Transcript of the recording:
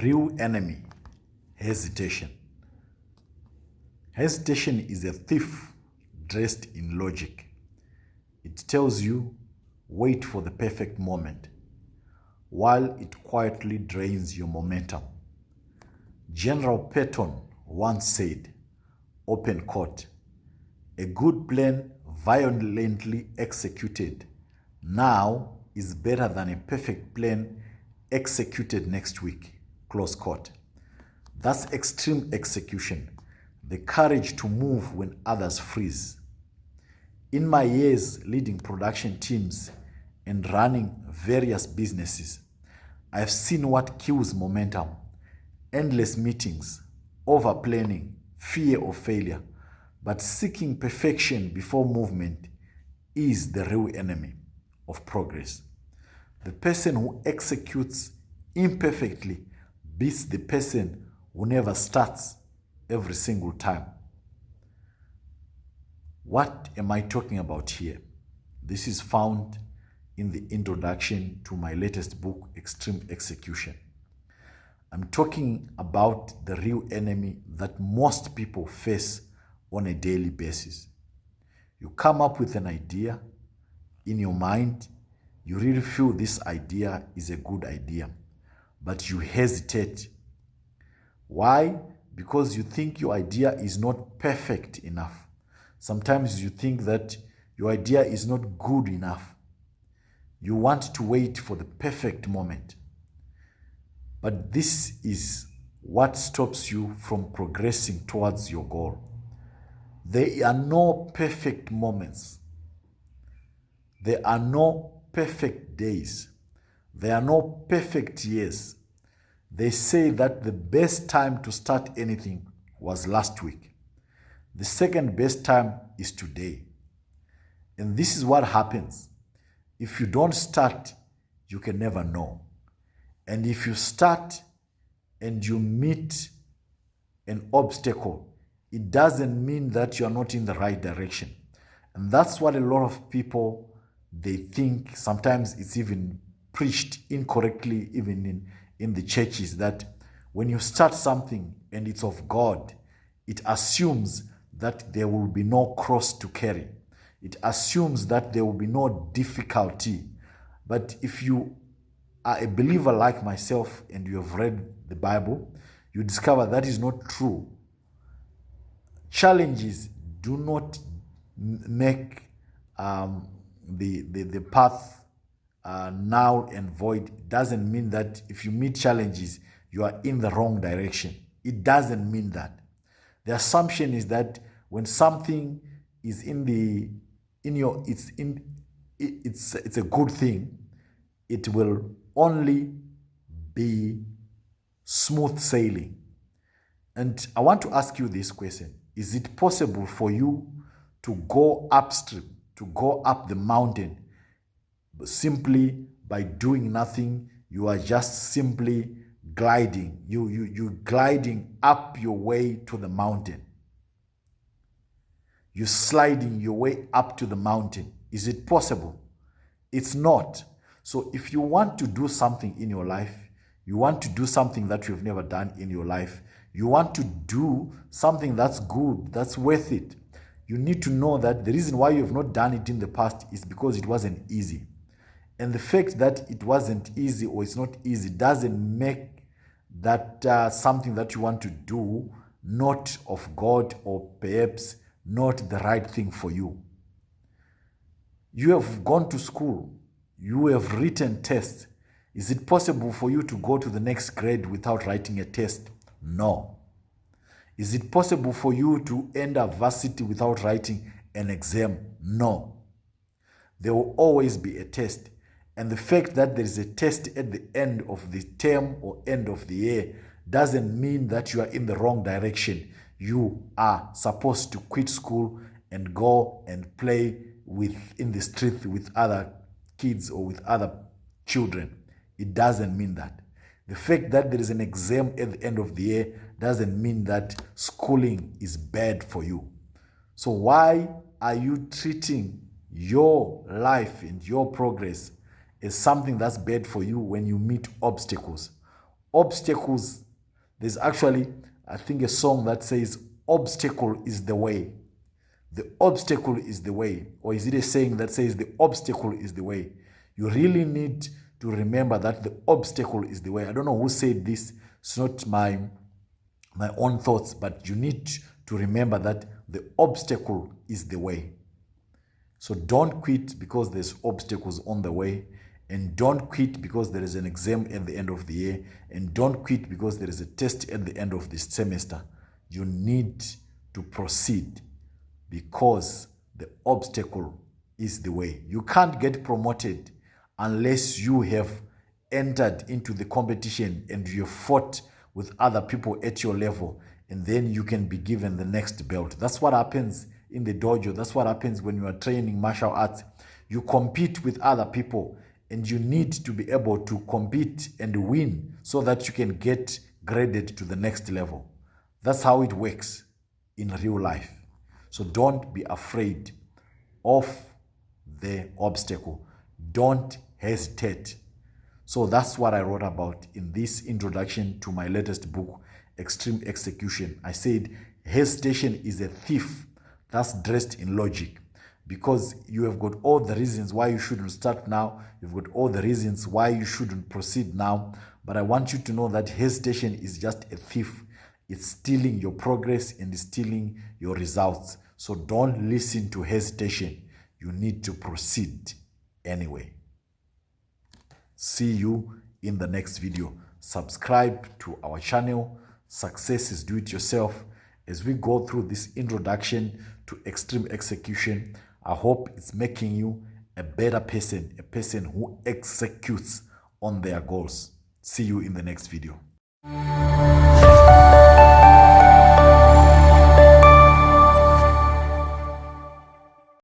real enemy, hesitation. Hesitation is a thief dressed in logic. It tells you, wait for the perfect moment, while it quietly drains your momentum. General Patton once said, open quote, "A good plan violently executed now is better than a perfect plan executed next week," close quote. That's extreme execution, the courage to move when others freeze. In my years leading production teams and running various businesses, I've seen what kills momentum: endless meetings, over-planning, fear of failure. But seeking perfection before movement is the real enemy of progress. The person who executes imperfectly beats the person who never starts every single time. What am I talking about here? This is found in the introduction to my latest book, Extreme Execution. I'm talking about the real enemy that most people face on a daily basis. You come up with an idea in your mind, you really feel this idea is a good idea, but you hesitate. Why? Because you think your idea is not perfect enough. Sometimes you think that your idea is not good enough. You want to wait for the perfect moment. But this is what stops you from progressing towards your goal. There are no perfect moments. There are no perfect days. There are no perfect years. They say that the best time to start anything was last week. The second best time is today. And this is what happens. If you don't start, you can never know. And if you start and you meet an obstacle, it doesn't mean that you're not in the right direction. And that's what a lot of people, they think. Sometimes it's even preached incorrectly, even in the churches, that when you start something and it's of God, it assumes that there will be no cross to carry. It assumes that there will be no difficulty. But if you are a believer like myself and you have read the Bible, you discover that is not true. Challenges do not make the path null and void. It doesn't mean that if you meet challenges, you are in the wrong direction. It doesn't mean that. The assumption is that when something is it's a good thing, it will only be smooth sailing. And I want to ask you this question. Is it possible for you to go upstream, to go up the mountain simply by doing nothing? You are just simply gliding. You're gliding up your way to the mountain. You're sliding your way up to the mountain. Is it possible? It's not. So if you want to do something in your life, you want to do something that you've never done in your life, you want to do something that's good, that's worth it, you need to know that the reason why you have not done it in the past is because it wasn't easy. And the fact that it wasn't easy or it's not easy doesn't make that something that you want to do not of God or perhaps not the right thing for you. You have gone to school. You have written tests. Is it possible for you to go to the next grade without writing a test? No. Is it possible for you to enter varsity without writing an exam? No. There will always be a test. And the fact that there is a test at the end of the term or end of the year doesn't mean that you are in the wrong direction. You are supposed to quit school and go and play in the street with other kids or with other children. It doesn't mean that. The fact that there is an exam at the end of the year doesn't mean that schooling is bad for you. So why are you treating your life and your progress as something that's bad for you when you meet obstacles? Obstacles, there's actually, I think, a song that says, obstacle is the way. The obstacle is the way. Or is it a saying that says the obstacle is the way? You really need to remember that the obstacle is the way. I don't know who said this. It's not my own thoughts, but you need to remember that the obstacle is the way. So don't quit because there's obstacles on the way. And don't quit because there is an exam at the end of the year. And don't quit because there is a test at the end of this semester. You need to proceed because the obstacle is the way. You can't get promoted unless you have entered into the competition and you have fought with other people at your level, and then you can be given the next belt. That's what happens in the dojo. That's what happens when you are training martial arts. You compete with other people, and you need to be able to compete and win so that you can get graded to the next level. That's how it works in real life. So don't be afraid of the obstacle. Don't hesitate. So that's what I wrote about in this introduction to my latest book, Extreme Execution. I said hesitation is a thief that's dressed in logic, because you have got all the reasons why you shouldn't start now. You've got all the reasons why you shouldn't proceed now. But I want you to know that hesitation is just a thief. It's stealing your progress and stealing your results. So don't listen to hesitation. You need to proceed anyway. See you in the next video. Subscribe to our channel, Success is Do It Yourself. As we go through this introduction to extreme execution, I hope it's making you a better person, a person who executes on their goals. See you in the next video.